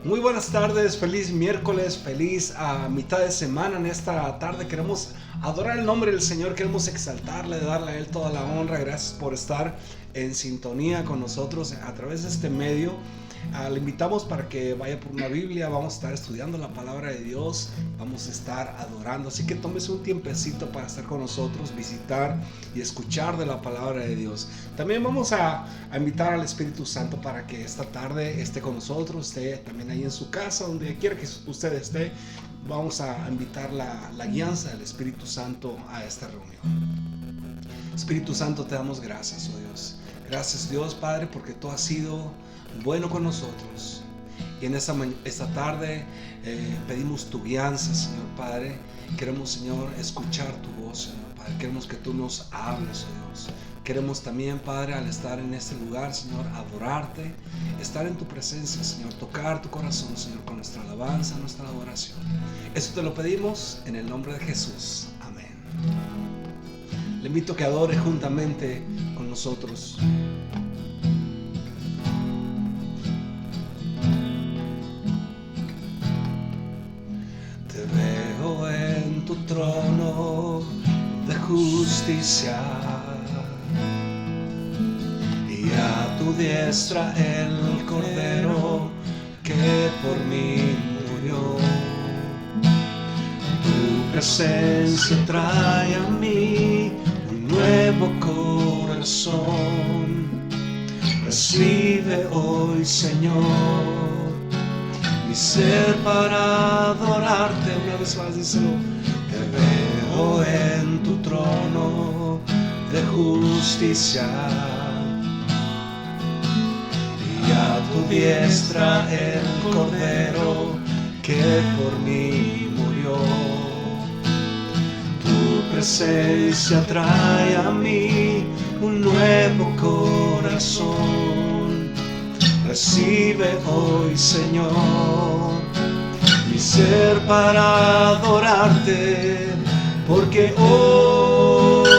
Muy buenas tardes, feliz miércoles, feliz mitad de semana. En esta tarde queremos adorar el nombre del Señor, queremos exaltarle, darle a Él toda la honra. Gracias por estar en sintonía con nosotros a través de este medio. Le invitamos para que vaya por una Biblia, vamos a estar estudiando la palabra de Dios, vamos a estar adorando, así que tómese un tiempecito para estar con nosotros, visitar y escuchar de la palabra de Dios. También vamos a invitar al Espíritu Santo para que esta tarde esté con nosotros, esté también ahí en su casa, donde quiera que usted esté. Vamos a invitar la guianza del Espíritu Santo a esta reunión. Espíritu Santo, te damos gracias, oh Dios. Gracias, Dios Padre, porque tú has sido bueno con nosotros. Y en esta tarde pedimos tu guianza, Señor Padre. Queremos, Señor, escuchar tu voz, Señor Padre. Queremos que tú nos hables, oh Dios. Queremos también, Padre, al estar en este lugar, Señor, adorarte, estar en tu presencia, Señor, tocar tu corazón, Señor, con nuestra alabanza, nuestra adoración. Esto te lo pedimos en el nombre de Jesús. Amén. Le invito a que adore juntamente con nosotros. Te veo en tu trono de justicia y a tu diestra el Cordero que por mí murió. Tu presencia trae a mí un nuevo corazón. Recibe hoy, Señor, mi ser para adorarte. Una vez más, díselo. Te veo en tu trono de justicia y a tu diestra el Cordero que por mí murió. Tu presencia trae a mí un nuevo corazón. Recibe hoy, Señor, mi ser para adorarte, porque hoy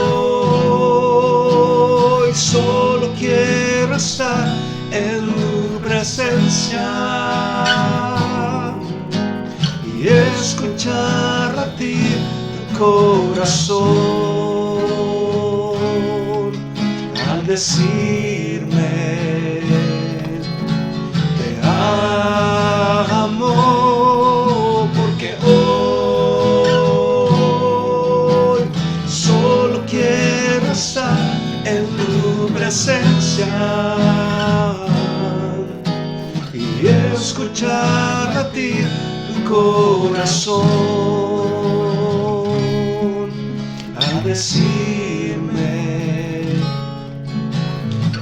solo quiero estar en tu presencia y escuchar latir tu corazón al decirme te amo, porque hoy solo quiero estar en tu presencia y escuchar latir tu corazón al decirme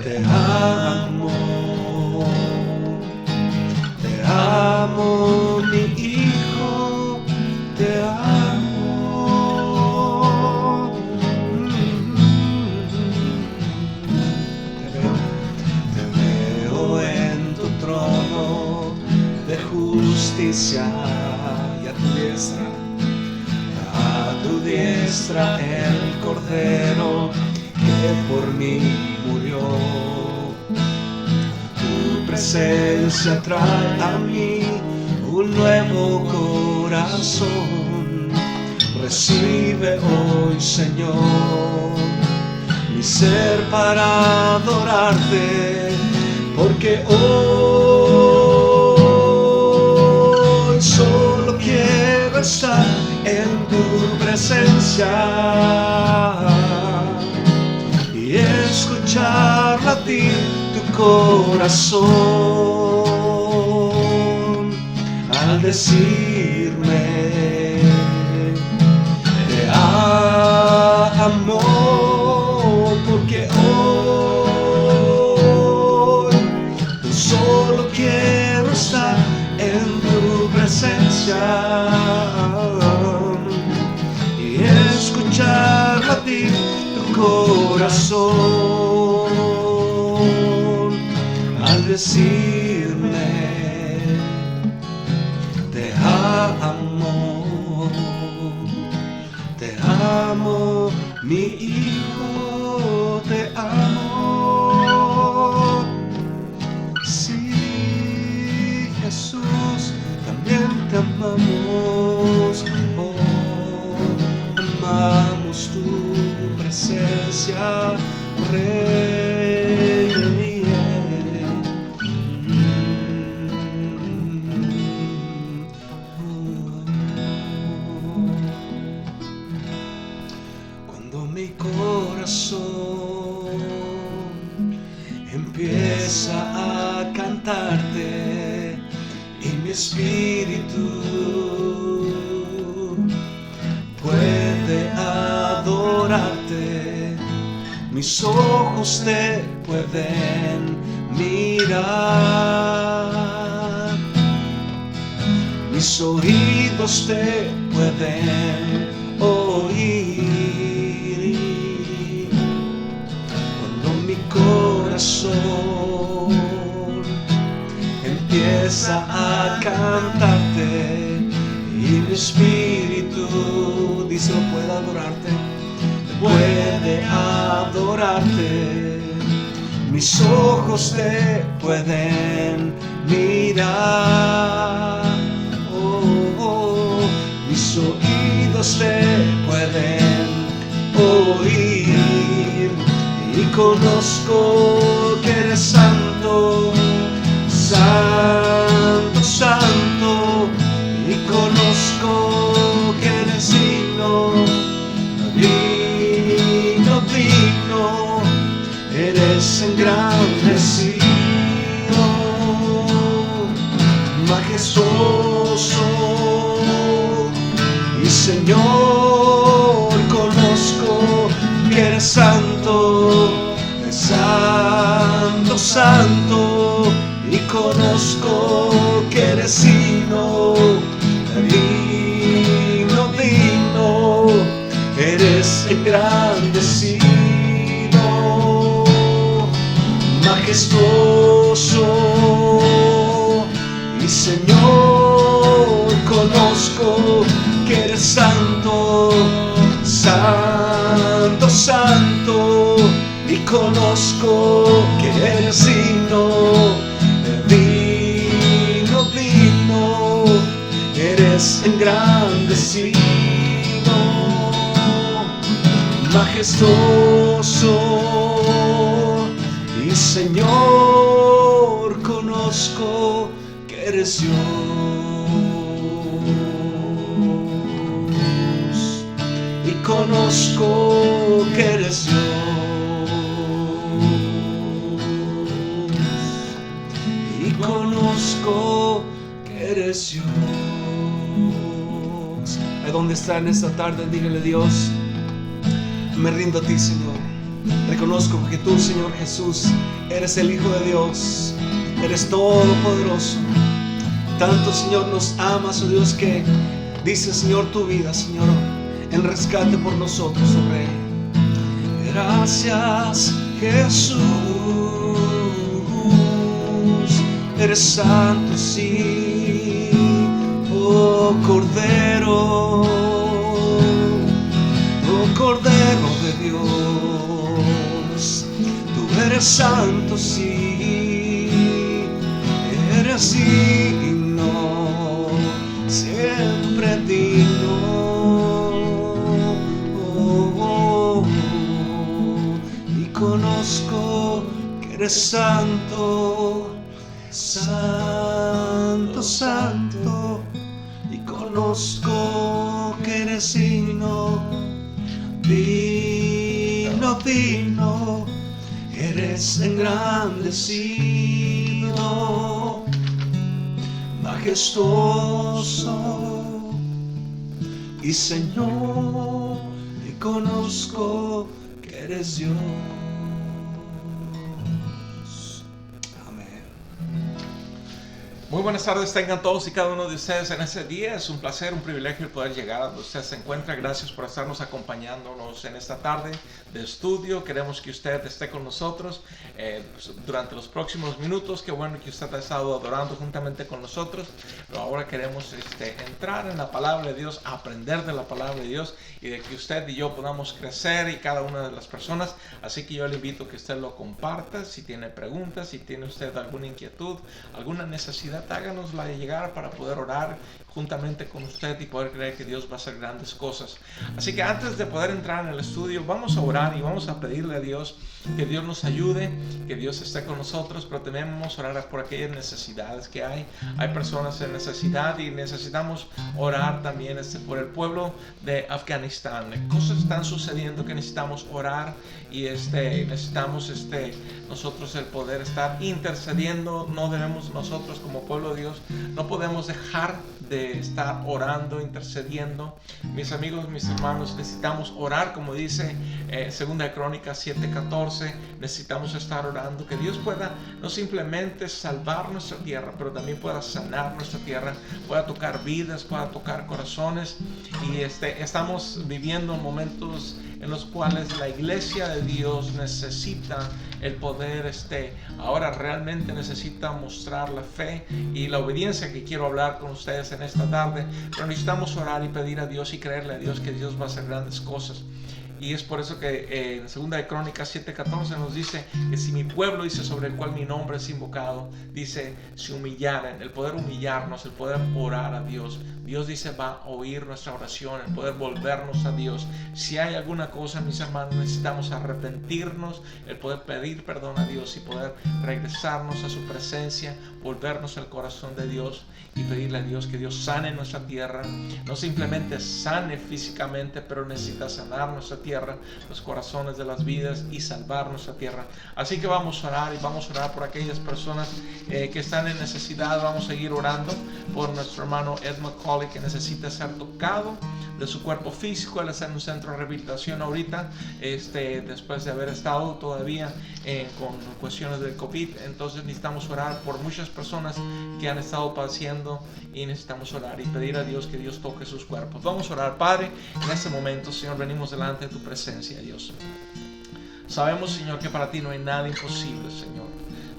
te amo, mi hijo, te amo. Te veo en tu trono de justicia y a tu diestra el Cordero que por mí murió. Tu presencia trae a mí un nuevo corazón. Recibe hoy, Señor, mi ser para adorarte, porque hoy solo quiero estar en tu presencia y escuchar latir tu corazón al decirme te amo, porque hoy solo quiero estar en tu presencia y escuchar latir tu corazón al decirme te amo, mi hijo, te amo. Sí, Jesús, te amamos, amamos tu presencia, Rey. Cuando mi corazón empieza a cantarte y mi espíritu puede adorarte, mis ojos te pueden mirar, mis oídos te pueden oír. Cuando mi corazón empieza a cantarte y mi espíritu dice puede adorarte, mis ojos te pueden mirar, mis oídos te pueden oír, y conozco que eres santo, santo, santo, y conozco que eres digno, digno, digno, eres engrandecido, majestuoso, y Señor, conozco que eres santo, santo, santo, y conozco que eres digno, digno, digno, eres engrandecido, majestuoso, y Señor, conozco que eres santo, santo, santo, y conozco que eres digno, digno, digno, eres engrandecido, majestuoso, y Señor, conozco que eres Dios, y conozco que eres Dios, y conozco que eres Dios. Ahí donde está en esta tarde, dígale: Dios, me rindo a ti, Señor. Reconozco que tú, Señor Jesús, eres el Hijo de Dios, eres todopoderoso. Tanto, Señor, nos amas, oh Dios, que dice, Señor, tu vida, Señor, en rescate por nosotros, oh Rey. Gracias, Jesús, eres santo, sí, oh Cordero, oh Cordero de Dios, tú eres santo, sí, eres digno, siempre digno, y conozco que eres santo, santo, santo, y conozco que eres digno, digno, digno, eres engrandecido, majestuoso, y Señor, y conozco que eres Dios. Muy buenas tardes, tengan todos y cada uno de ustedes en este día. Es un placer, un privilegio poder llegar a donde usted se encuentra. Gracias por estarnos acompañándonos en esta tarde de estudio. Queremos que usted esté con nosotros durante los próximos minutos. Qué bueno que usted ha estado adorando juntamente con nosotros. Pero ahora queremos entrar en la palabra de Dios, aprender de la palabra de Dios y de que usted y yo podamos crecer y cada una de las personas. Así que yo le invito a que usted lo comparta. Si tiene preguntas, si tiene usted alguna inquietud, alguna necesidad necesidad, háganosla llegar para poder orar juntamente con usted y poder creer que Dios va a hacer grandes cosas. Así que antes de poder entrar en el estudio, vamos a orar y vamos a pedirle a Dios que Dios nos ayude, que Dios esté con nosotros, pero también vamos a orar por aquellas necesidades que hay. Hay personas en necesidad y necesitamos orar también por el pueblo de Afganistán. Cosas están sucediendo que necesitamos orar y necesitamos nosotros el poder estar intercediendo. No debemos nosotros como pueblo de Dios, no podemos dejar de estar orando, intercediendo. Mis amigos, mis hermanos, necesitamos orar, como dice 2 Crónicas 7:14. Necesitamos estar orando que Dios pueda no simplemente salvar nuestra tierra, pero también pueda sanar nuestra tierra, pueda tocar vidas, pueda tocar corazones. Y estamos viviendo momentos en los cuales la iglesia de Dios necesita el poder, ahora realmente necesita mostrar la fe y la obediencia, que quiero hablar con ustedes en esta tarde. Pero necesitamos orar y pedir a Dios y creerle a Dios que Dios va a hacer grandes cosas. Y es por eso que en 2 Crónicas 7:14 nos dice que si mi pueblo, dice, sobre el cual mi nombre es invocado, dice, se humillaran, el poder humillarnos, el poder orar a Dios. Dios dice va a oír nuestra oración, el poder volvernos a Dios. Si hay alguna cosa, mis hermanos, necesitamos arrepentirnos, el poder pedir perdón a Dios y poder regresarnos a su presencia, volvernos al corazón de Dios y pedirle a Dios que Dios sane nuestra tierra. No simplemente sane físicamente, pero necesita sanar nuestra tierra, los corazones de las vidas y salvar nuestra tierra. Así que vamos a orar y vamos a orar por aquellas personas que están en necesidad. Vamos a seguir orando por nuestro hermano Ed McCauley, que necesita ser tocado de su cuerpo físico. Él está en un centro de rehabilitación ahorita, después de haber estado todavía con cuestiones del COVID. Entonces necesitamos orar por muchas personas que han estado padeciendo y necesitamos orar y pedir a Dios que Dios toque sus cuerpos. Vamos a orar. Padre, en este momento, Señor, venimos delante de tu presencia, Dios. Sabemos, Señor, que para ti no hay nada imposible, Señor.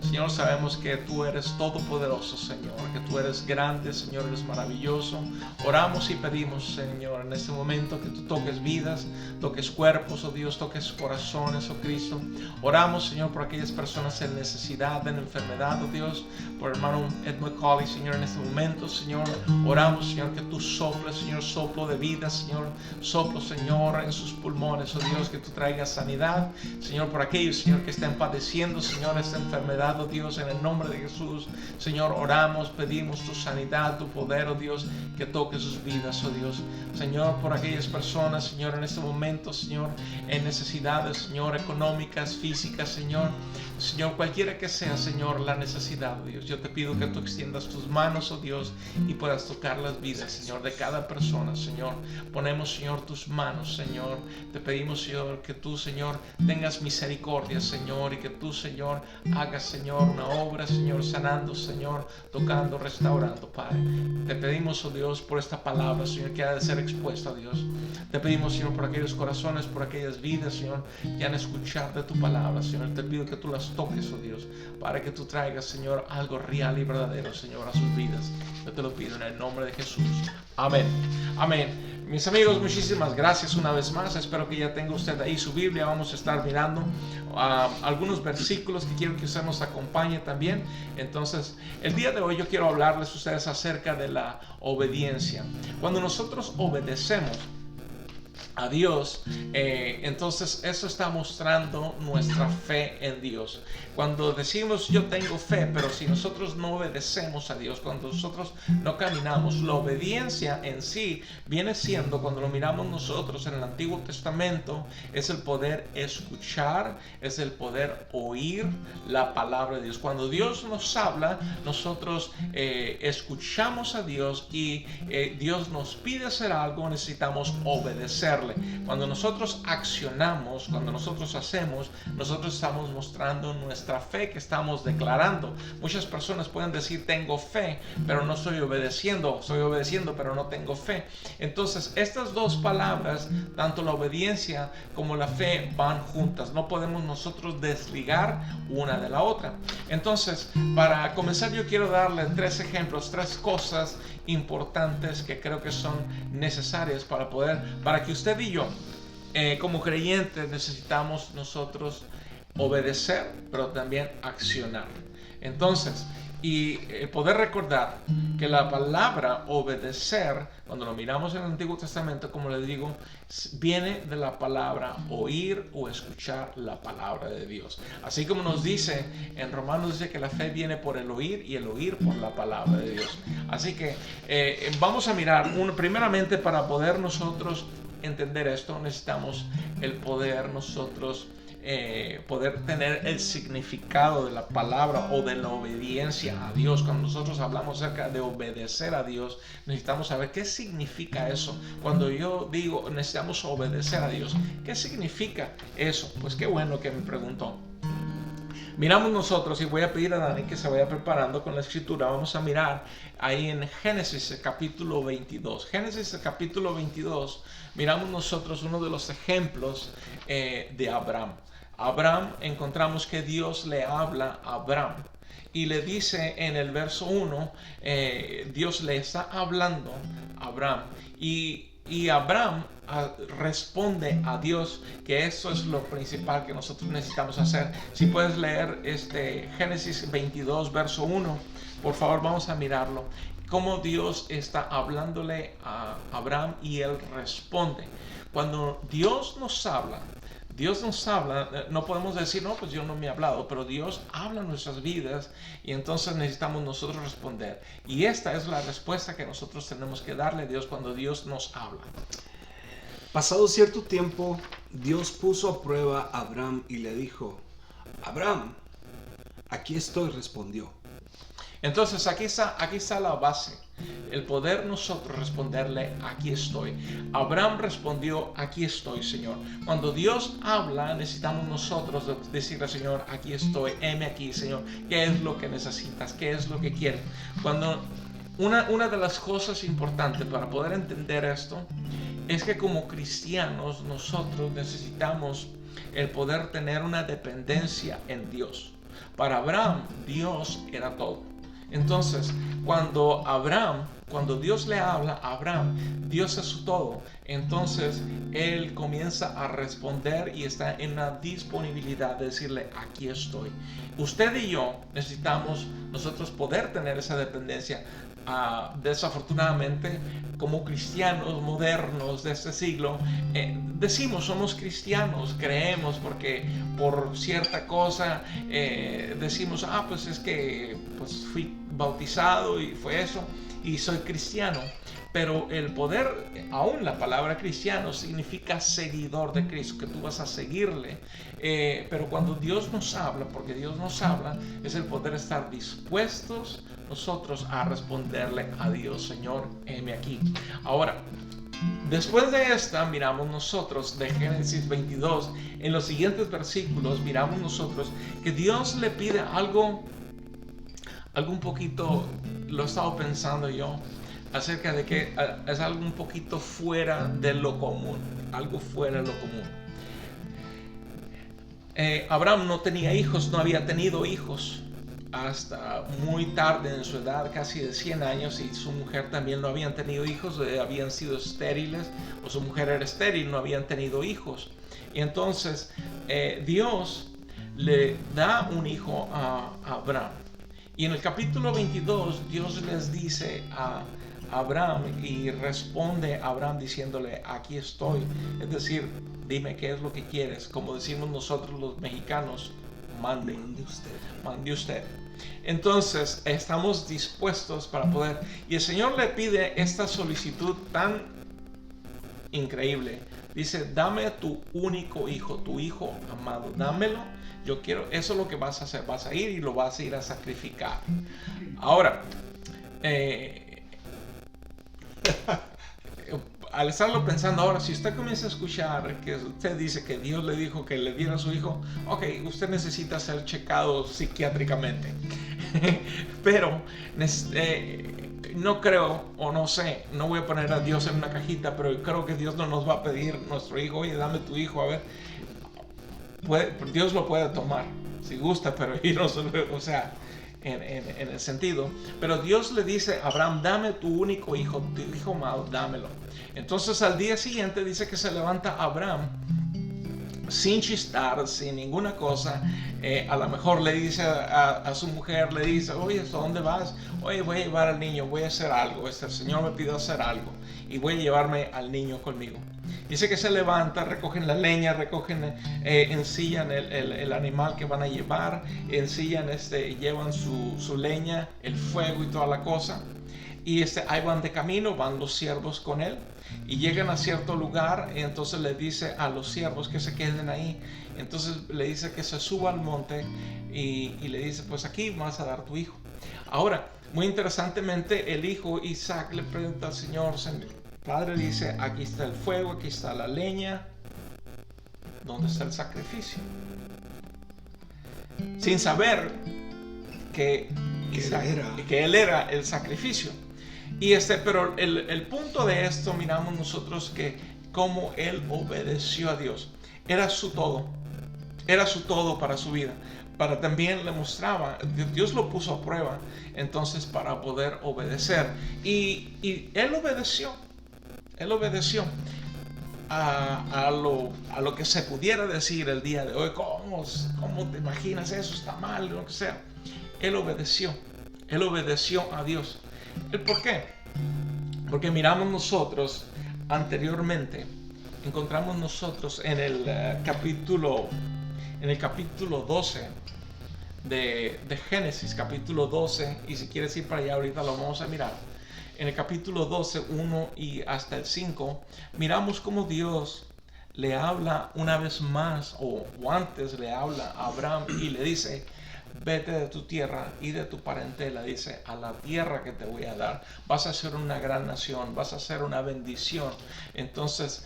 Señor, sabemos que tú eres todopoderoso, Señor, que tú eres grande, Señor, eres maravilloso. Oramos y pedimos, Señor, en este momento que tú toques vidas, toques cuerpos, oh Dios, toques corazones, oh Cristo. Oramos, Señor, por aquellas personas en necesidad, en enfermedad, oh Dios, por el hermano Ed McCauley, Señor, en este momento, Señor. Oramos, Señor, que tú soples, Señor, soplo de vida, Señor, soplo, Señor, en sus pulmones, oh Dios, que tú traigas sanidad, Señor, por aquellos, Señor, que estén padeciendo, Señor, esta enfermedad, oh Dios, en el nombre de Jesús, Señor, oramos, pedimos tu sanidad, tu poder, oh Dios, que toque sus vidas, oh Dios. Señor, por aquellas personas, Señor, en este momento, Señor, en necesidades, Señor, económicas, físicas, Señor, cualquiera que sea, Señor, la necesidad, oh Dios, yo te pido que tú extiendas tus manos, oh Dios, y puedas tocar las vidas, Señor, de cada persona, Señor. Ponemos, Señor, tus manos, Señor. Te pedimos, Señor, que tú, Señor, tengas misericordia, Señor, y que tú, Señor, hagas, Señor, una obra, Señor, sanando, Señor, tocando, restaurando, Padre. Te pedimos, oh Dios, por esta palabra, Señor, que ha de ser expuesta, oh Dios. Te pedimos, Señor, por aquellos corazones, por aquellas vidas, Señor, que han de escuchar de tu palabra, Señor. Te pido que tú las toques, oh Dios, para que tú traigas, Señor, algo real y verdadero, Señor, a sus vidas. Yo te lo pido en el nombre de Jesús. Amén. Amén. Mis amigos, muchísimas gracias una vez más. Espero que ya tenga usted ahí su Biblia. Vamos a estar mirando algunos versículos que quiero que usted nos acompañe también. Entonces, el día de hoy yo quiero hablarles a ustedes acerca de la obediencia. Cuando nosotros obedecemos a Dios, entonces eso está mostrando nuestra fe en Dios. Cuando decimos yo tengo fe, pero si nosotros no obedecemos a Dios, cuando nosotros no caminamos, la obediencia en sí viene siendo, cuando lo miramos nosotros en el Antiguo Testamento, es el poder escuchar, es el poder oír la palabra de Dios. Cuando Dios nos habla, nosotros escuchamos a Dios y Dios nos pide hacer algo, necesitamos obedecerle. Cuando nosotros accionamos, cuando nosotros hacemos, nosotros estamos mostrando nuestra fe, que estamos declarando. Muchas personas pueden decir tengo fe, pero no estoy obedeciendo pero no tengo fe. Entonces estas dos palabras, tanto la obediencia como la fe, van juntas. No podemos nosotros desligar una de la otra. Entonces, para comenzar, yo quiero darle tres ejemplos, tres cosas importantes que creo que son necesarias para que usted y yo, como creyentes, necesitamos nosotros obedecer, pero también accionar. Entonces, Y poder recordar que la palabra obedecer, cuando lo miramos en el Antiguo Testamento, como les digo, viene de la palabra oír o escuchar la palabra de Dios. Así como nos dice en Romanos, dice que la fe viene por el oír y el oír por la palabra de Dios. Así que vamos a mirar, primeramente, para poder nosotros entender esto, necesitamos el poder nosotros poder tener el significado de la palabra o de la obediencia a Dios. Cuando nosotros hablamos acerca de obedecer a Dios, necesitamos saber qué significa eso. Cuando yo digo necesitamos obedecer a Dios, ¿qué significa eso? Pues qué bueno que me preguntó. Miramos nosotros, y voy a pedir a Dani que se vaya preparando con la escritura. Vamos a mirar ahí en Génesis el capítulo 22. Génesis el capítulo 22, miramos nosotros uno de los ejemplos de Abraham. Abraham, encontramos que Dios le habla a Abraham y le dice en el verso 1, Dios le está hablando a Abraham y Abraham responde a Dios, que eso es lo principal que nosotros necesitamos hacer. Si puedes leer Génesis 22 verso 1, por favor, vamos a mirarlo. Cómo Dios está hablándole a Abraham y él responde. Cuando Dios nos habla, no podemos decir, no, pues Dios no me ha hablado, pero Dios habla en nuestras vidas y entonces necesitamos nosotros responder. Y esta es la respuesta que nosotros tenemos que darle a Dios cuando Dios nos habla. Pasado cierto tiempo, Dios puso a prueba a Abraham y le dijo, Abraham, aquí estoy, respondió. Entonces aquí está la base, el poder nosotros responderle, aquí estoy. Abraham respondió, aquí estoy, Señor. Cuando Dios habla, necesitamos nosotros decirle, Señor, aquí estoy, heme aquí, Señor. ¿Qué es lo que necesitas? ¿Qué es lo que quieres? Cuando una de las cosas importantes para poder entender esto es que como cristianos nosotros necesitamos el poder tener una dependencia en Dios. Para Abraham, Dios era todo. Entonces, cuando Dios le habla a Abraham, Dios es su todo. Entonces, él comienza a responder y está en la disponibilidad de decirle, aquí estoy. Usted y yo necesitamos nosotros poder tener esa dependencia. Desafortunadamente, como cristianos modernos de este siglo, decimos somos cristianos, creemos porque por cierta cosa decimos, pues es que pues fui bautizado y fue eso y soy cristiano. Pero el poder, aún la palabra cristiano significa seguidor de Cristo, que tú vas a seguirle. Pero cuando Dios nos habla, porque Dios nos habla, es el poder estar dispuestos nosotros a responderle a Dios, Señor, heme aquí. Ahora, después de esta, miramos nosotros de Génesis 22, en los siguientes versículos, miramos nosotros que Dios le pide algo un poquito, lo he estado pensando yo, acerca de que es algo un poquito fuera de lo común, algo fuera de lo común. Abraham no tenía hijos, no había tenido hijos hasta muy tarde en su edad, casi de 100 años, y su mujer también no habían tenido hijos, habían sido estériles, o su mujer era estéril, no habían tenido hijos. Y entonces Dios le da un hijo a Abraham. Y en el capítulo 22 Dios les dice a Abraham y responde a Abraham diciéndole, aquí estoy. Es decir, dime qué es lo que quieres. Como decimos nosotros los mexicanos, mande usted. Entonces estamos dispuestos para poder. Y el Señor le pide esta solicitud tan increíble. Dice, dame tu único hijo, tu hijo amado, dámelo. Yo quiero, eso es lo que vas a hacer. Vas a ir y lo vas a ir a sacrificar. Ahora, al estarlo pensando ahora, si usted comienza a escuchar que usted dice que Dios le dijo que le diera a su hijo, ok, usted necesita ser checado psiquiátricamente. Pero no creo, o no sé, no voy a poner a Dios en una cajita, pero creo que Dios no nos va a pedir nuestro hijo, oye, dame tu hijo, a ver. Dios lo puede tomar, si gusta, pero o sea, en el sentido. Pero Dios le dice a Abraham, dame tu único hijo, tu hijo amado, dámelo. Entonces al día siguiente dice que se levanta Abraham sin chistar, sin ninguna cosa. A lo mejor le dice a su mujer, le dice, oye, ¿a dónde vas? Oye, voy a llevar al niño, voy a hacer algo, el Señor me pidió hacer algo y voy a llevarme al niño conmigo. Dice que se levanta, recogen la leña, ensillan el animal que van a llevar, ensillan, llevan su leña, el fuego y toda la cosa. Y ahí van de camino, van los siervos con él y llegan a cierto lugar, y entonces le dice a los siervos que se queden ahí. Entonces le dice que se suba al monte y le dice, pues aquí vas a dar tu hijo. Ahora, muy interesantemente, el hijo Isaac le pregunta al Señor, Padre, dice, aquí está el fuego, aquí está la leña, ¿dónde está el sacrificio? Sin saber que él era el sacrificio. Pero el punto de esto, miramos nosotros que cómo él obedeció a Dios. Era su todo para su vida. Para también le mostraba, Dios lo puso a prueba, entonces para poder obedecer. Y él obedeció a lo que se pudiera decir el día de hoy. ¿Cómo te imaginas eso? Está mal, lo que sea. Él obedeció a Dios. ¿Por qué? Porque miramos nosotros anteriormente, encontramos nosotros en el capítulo 12 de Génesis, capítulo 12, y si quieres ir para allá ahorita lo vamos a mirar. En el capítulo 12, 1 y hasta el 5, miramos cómo Dios le habla una vez más, o antes le habla a Abraham y le dice, vete de tu tierra y de tu parentela, dice, a la tierra que te voy a dar. Vas a ser una gran nación, vas a ser una bendición. Entonces,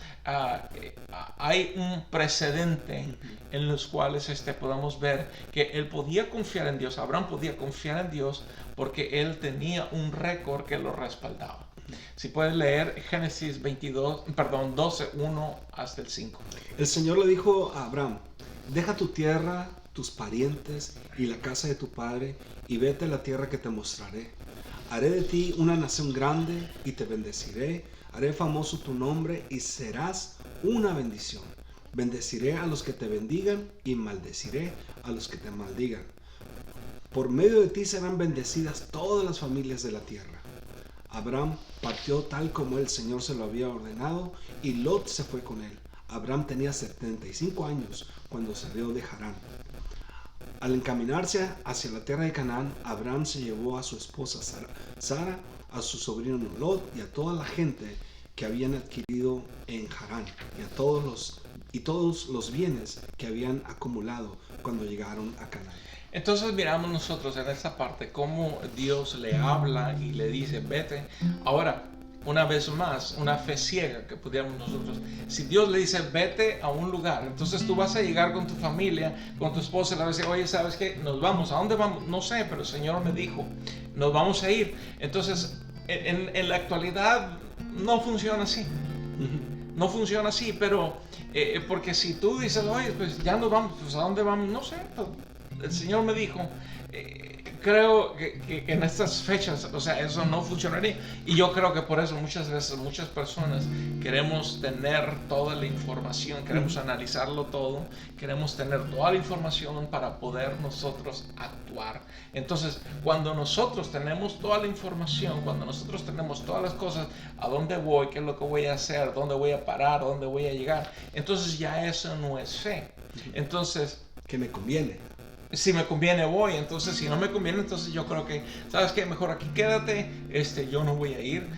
hay un precedente en los cuales podamos ver que él podía confiar en Dios. Abraham podía confiar en Dios porque él tenía un récord que lo respaldaba. Si puedes leer Génesis 12, 1 hasta el 5. El Señor le dijo a Abraham, deja tu tierra, tus parientes y la casa de tu padre, y vete a la tierra que te mostraré. Haré de ti una nación grande y te bendeciré. Haré famoso tu nombre y serás una bendición. Bendeciré a los que te bendigan y maldeciré a los que te maldigan. Por medio de ti serán bendecidas todas las familias de la tierra. Abraham partió tal como el Señor se lo había ordenado, y Lot se fue con él. Abraham tenía 75 años cuando salió de Harán. Al encaminarse hacia la tierra de Canaán, Abraham se llevó a su esposa Sara, a su sobrino Lot y a toda la gente que habían adquirido en Harán, y todos los bienes que habían acumulado cuando llegaron a Canaán. Entonces miramos nosotros en esta parte cómo Dios le habla y le dice, vete. Ahora, una vez más, una fe ciega que pudiéramos nosotros. Si Dios le dice, vete a un lugar, entonces tú vas a llegar con tu familia, con tu esposa, y le vas a decir, oye, ¿sabes qué? Nos vamos. ¿A dónde vamos? No sé, pero el Señor me dijo, nos vamos a ir. Entonces, en la actualidad no funciona así. No funciona así, pero porque si tú dices, oye, pues ya nos vamos, pues ¿a dónde vamos? No sé, pues, el Señor me dijo, creo que en estas fechas, o sea, eso no funcionaría. Y yo creo que por eso muchas veces, muchas personas queremos tener toda la información, queremos analizarlo todo, queremos tener toda la información para poder nosotros actuar. Entonces, cuando nosotros tenemos toda la información, cuando nosotros tenemos todas las cosas, a dónde voy, qué es lo que voy a hacer, dónde voy a parar, dónde voy a llegar, entonces ya eso no es fe. Entonces, ¿qué me conviene? Si me conviene voy, entonces si no me conviene, entonces yo creo que, ¿sabes qué? Mejor aquí quédate, yo no voy a ir,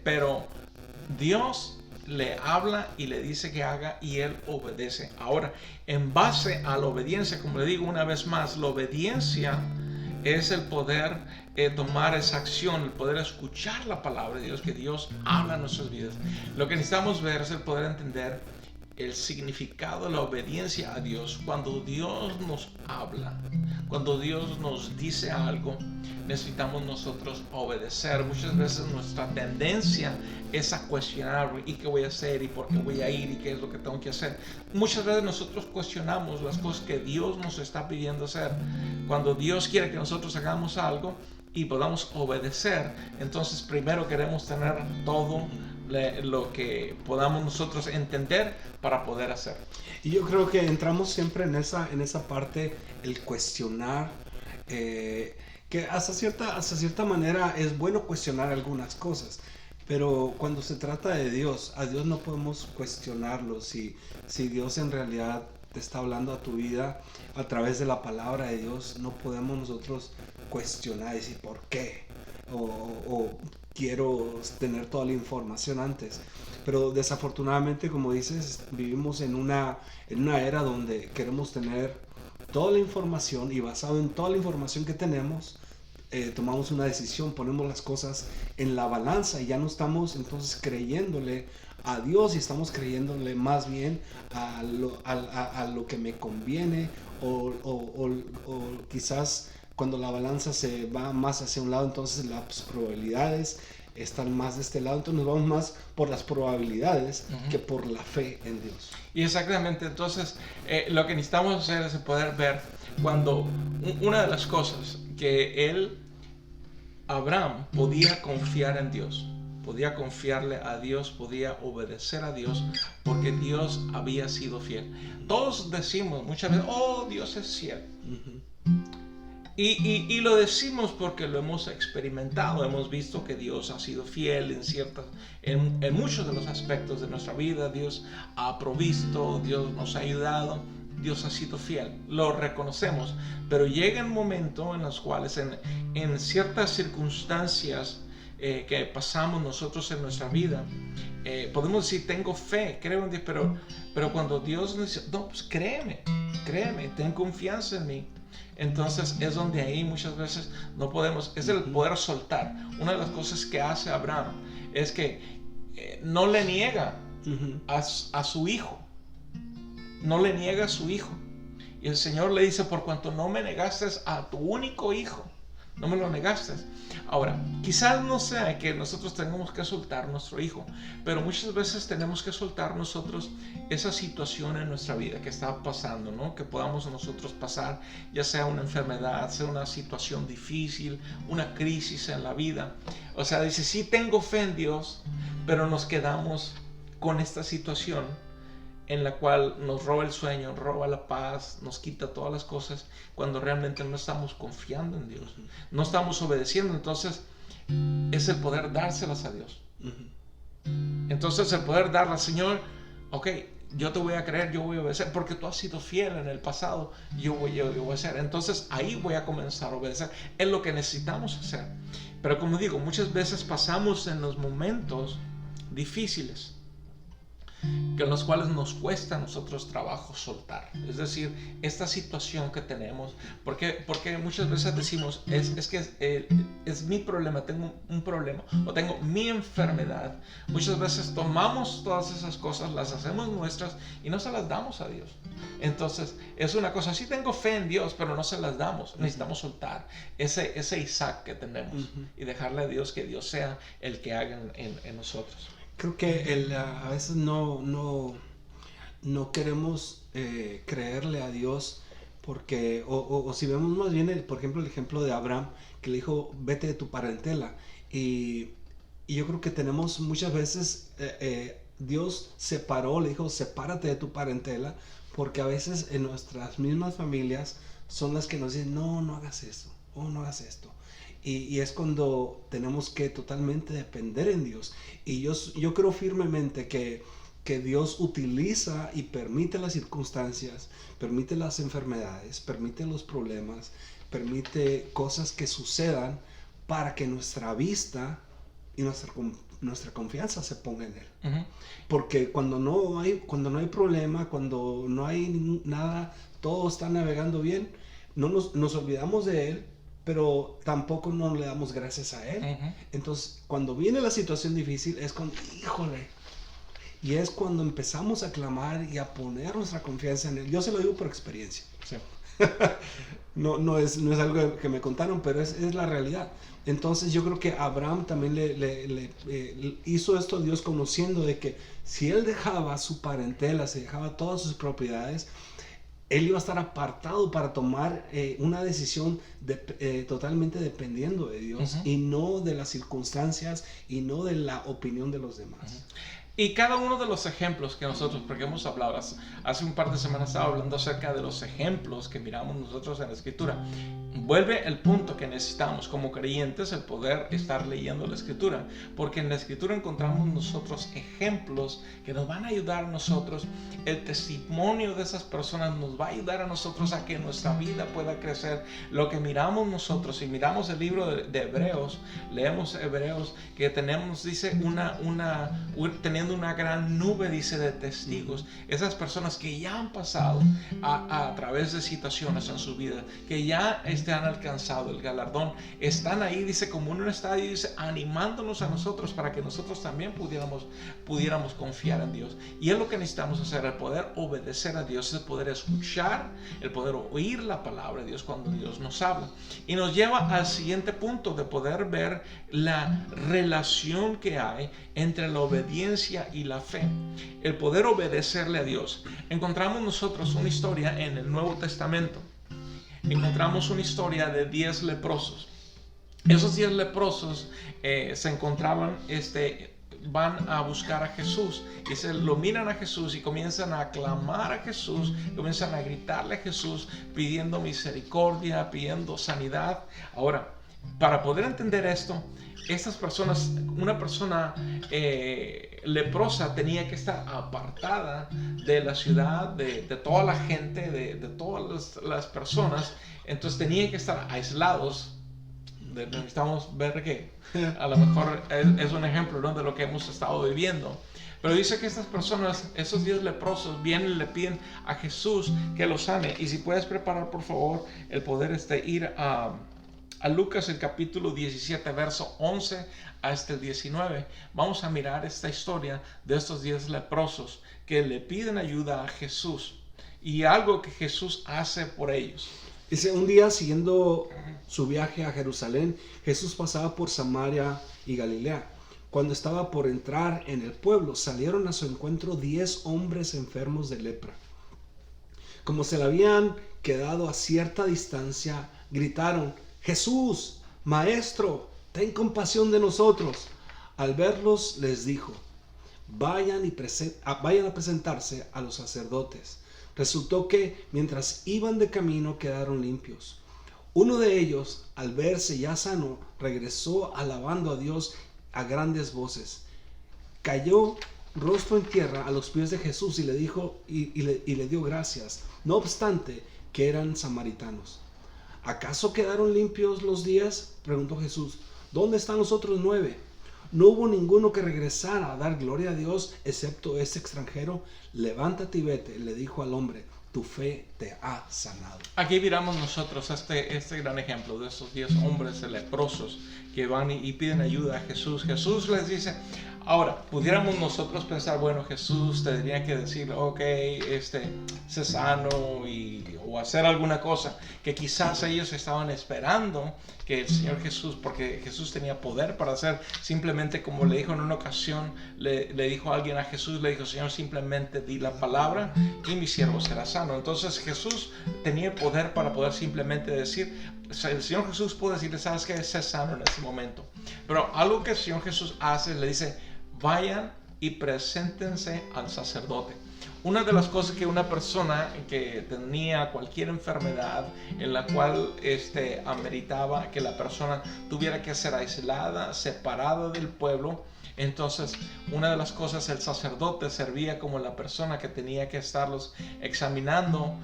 pero Dios le habla y le dice que haga y él obedece. Ahora, en base a la obediencia, como le digo una vez más, la obediencia es el poder tomar esa acción, el poder escuchar la palabra de Dios, que Dios habla en nuestras vidas. Lo que necesitamos ver es el poder entender el significado de la obediencia a Dios. Cuando Dios nos habla, cuando Dios nos dice algo, necesitamos nosotros obedecer. Muchas veces nuestra tendencia es a cuestionar, ¿y qué voy a hacer? ¿Y por qué voy a ir? ¿Y qué es lo que tengo que hacer? Muchas veces nosotros cuestionamos las cosas que Dios nos está pidiendo hacer. Cuando Dios quiere que nosotros hagamos algo y podamos obedecer, entonces primero queremos tener todo lo que podamos nosotros entender para poder hacer. Y yo creo que entramos siempre en esa parte, el cuestionar, que hasta cierta manera es bueno cuestionar algunas cosas, pero cuando se trata de Dios, a Dios no podemos cuestionarlo. Si Dios en realidad te está hablando a tu vida a través de la palabra de Dios, no podemos nosotros cuestionar y decir por qué, o quiero tener toda la información antes. Pero desafortunadamente, como dices, vivimos en una era donde queremos tener toda la información, y basado en toda la información que tenemos, tomamos una decisión, ponemos las cosas en la balanza y ya no estamos entonces creyéndole a Dios, y estamos creyéndole más bien a lo que me conviene, o quizás cuando la balanza se va más hacia un lado, entonces las probabilidades están más de este lado, entonces nos vamos más por las probabilidades que por la fe en Dios. Y exactamente, entonces lo que necesitamos hacer es poder ver cuando una de las cosas que Abraham podía confiar en Dios, podía confiarle a Dios, podía obedecer a Dios, porque Dios había sido fiel. Todos decimos muchas veces, oh, Dios es fiel. Y lo decimos porque lo hemos experimentado, hemos visto que Dios ha sido fiel en muchos de los aspectos de nuestra vida. Dios ha provisto, Dios nos ha ayudado, Dios ha sido fiel, lo reconocemos. Pero llega un momento en los cuales en ciertas circunstancias que pasamos nosotros en nuestra vida, podemos decir, tengo fe, creo en Dios, pero cuando Dios nos dice, no, pues créeme, ten confianza en mí. Entonces es donde ahí muchas veces no podemos, es el poder soltar. Una de las cosas que hace Abraham es que no le niega a su hijo. No le niega a su hijo. Y el Señor le dice, por cuanto no me negaste a tu único hijo, no me lo negaste. Ahora, quizás no sea que nosotros tengamos que soltar nuestro hijo, pero muchas veces tenemos que soltar nosotros esa situación en nuestra vida que está pasando, ¿no? Que podamos nosotros pasar, ya sea una enfermedad, sea una situación difícil, una crisis en la vida. O sea, dice, sí tengo fe en Dios, pero nos quedamos con esta situación en la cual nos roba el sueño, roba la paz, nos quita todas las cosas, cuando realmente no estamos confiando en Dios, no estamos obedeciendo. Entonces es el poder dárselas a Dios. Entonces el poder darlas, Señor, ok, yo te voy a creer, yo voy a obedecer, porque tú has sido fiel en el pasado, yo voy a hacer. Entonces ahí voy a comenzar a obedecer, es lo que necesitamos hacer. Pero como digo, muchas veces pasamos en los momentos difíciles, que en los cuales nos cuesta a nosotros trabajo soltar. Es decir, esta situación que tenemos, porque muchas veces decimos, es que es mi problema, tengo un problema, o tengo mi enfermedad. Muchas veces tomamos todas esas cosas, las hacemos nuestras y no se las damos a Dios. Entonces, es una cosa, sí tengo fe en Dios, pero no se las damos. Necesitamos soltar ese Isaac que tenemos y dejarle a Dios que Dios sea el que haga en nosotros. Creo que a veces no queremos creerle a Dios, porque, o si vemos más bien, por ejemplo, el ejemplo de Abraham, que le dijo, vete de tu parentela. Y yo creo que tenemos muchas veces, Dios le dijo, sepárate de tu parentela, porque a veces en nuestras mismas familias son las que nos dicen, no hagas eso, o no hagas esto. Y es cuando tenemos que totalmente depender en Dios. Y yo creo firmemente que Dios utiliza y permite las circunstancias, permite las enfermedades, permite los problemas, permite cosas que sucedan para que nuestra vista y nuestra confianza se ponga en Él. Porque cuando no hay problema, cuando no hay nada, todo está navegando bien, nos olvidamos de Él, pero tampoco no le damos gracias a Él. Entonces, cuando viene la situación difícil, es cuando, híjole, y es cuando empezamos a clamar y a poner nuestra confianza en Él. Yo se lo digo por experiencia. Sí. no es algo que me contaron, pero es la realidad. Entonces, yo creo que Abraham también le hizo esto a Dios, conociendo de que si él dejaba su parentela, si dejaba todas sus propiedades, él iba a estar apartado para tomar una decisión totalmente dependiendo de Dios, y no de las circunstancias y no de la opinión de los demás. Y cada uno de los ejemplos que nosotros, porque hemos hablado, hace un par de semanas estaba hablando acerca de los ejemplos que miramos nosotros en la Escritura, vuelve el punto que necesitamos como creyentes, el poder estar leyendo la Escritura, porque en la Escritura encontramos nosotros ejemplos que nos van a ayudar a nosotros, el testimonio de esas personas nos va a ayudar a nosotros a que nuestra vida pueda crecer. Lo que miramos nosotros, si miramos el libro de Hebreos, leemos Hebreos, que tenemos, dice, teniendo una gran nube, dice, de testigos, esas personas que ya han pasado a través de situaciones en su vida, que ya han alcanzado el galardón, están ahí, dice, como en un estadio, dice, animándonos a nosotros para que nosotros también pudiéramos confiar en Dios. Y es lo que necesitamos hacer, el poder obedecer a Dios, el poder escuchar, el poder oír la palabra de Dios cuando Dios nos habla. Y nos lleva al siguiente punto de poder ver la relación que hay entre la obediencia y la fe, el poder obedecerle a Dios. Encontramos nosotros una historia en el Nuevo Testamento. Encontramos una historia de 10 leprosos. Esos 10 leprosos se encontraban, van a buscar a Jesús y lo miran a Jesús y comienzan a clamar a Jesús, comienzan a gritarle a Jesús pidiendo misericordia, pidiendo sanidad. Ahora, para poder entender esto, estas personas, una persona leprosa tenía que estar apartada de la ciudad, de toda la gente, de todas las personas. Entonces tenía que estar aislados. Necesitamos ver que a lo mejor es un ejemplo, ¿no?, de lo que hemos estado viviendo. Pero dice que estas personas, esos 10 leprosos, vienen y le piden a Jesús que los sane. Y si puedes preparar, por favor, el poder ir a Lucas, el capítulo 17, verso 11 hasta el 19. Vamos a mirar esta historia de estos 10 leprosos que le piden ayuda a Jesús y algo que Jesús hace por ellos. Dice, un día siguiendo su viaje a Jerusalén, Jesús pasaba por Samaria y Galilea. Cuando estaba por entrar en el pueblo, salieron a su encuentro 10 hombres enfermos de lepra. Como se le habían quedado a cierta distancia, gritaron: Jesús, Maestro, ten compasión de nosotros. Al verlos les dijo: vayan a presentarse a los sacerdotes. Resultó que mientras iban de camino quedaron limpios. Uno de ellos, al verse ya sano, regresó alabando a Dios a grandes voces. Cayó rostro en tierra a los pies de Jesús y le dijo y le dio gracias, no obstante que eran samaritanos. ¿Acaso quedaron limpios los 10? Preguntó Jesús. ¿Dónde están los otros 9? ¿No hubo ninguno que regresara a dar gloria a Dios excepto este extranjero? Levántate y vete, le dijo al hombre, tu fe te ha sanado. Aquí miramos nosotros este gran ejemplo de estos 10 hombres leprosos que van y piden ayuda a Jesús. Jesús les dice, ahora, pudiéramos nosotros pensar, bueno, Jesús tendría que decir, ok, sé sano o hacer alguna cosa que quizás ellos estaban esperando que el Señor Jesús, porque Jesús tenía poder para hacer, simplemente como le dijo en una ocasión, le dijo a alguien a Jesús, le dijo, Señor, simplemente di la palabra y mi siervo será sano. Entonces Jesús tenía poder para poder simplemente decir, el Señor Jesús puede decirle, sabes que sé sano en ese momento. Pero algo que el Señor Jesús hace, le dice, vayan y preséntense al sacerdote. Una de las cosas que una persona que tenía cualquier enfermedad en la cual ameritaba que la persona tuviera que ser aislada, separada del pueblo, entonces una de las cosas, el sacerdote servía como la persona que tenía que estarlos examinando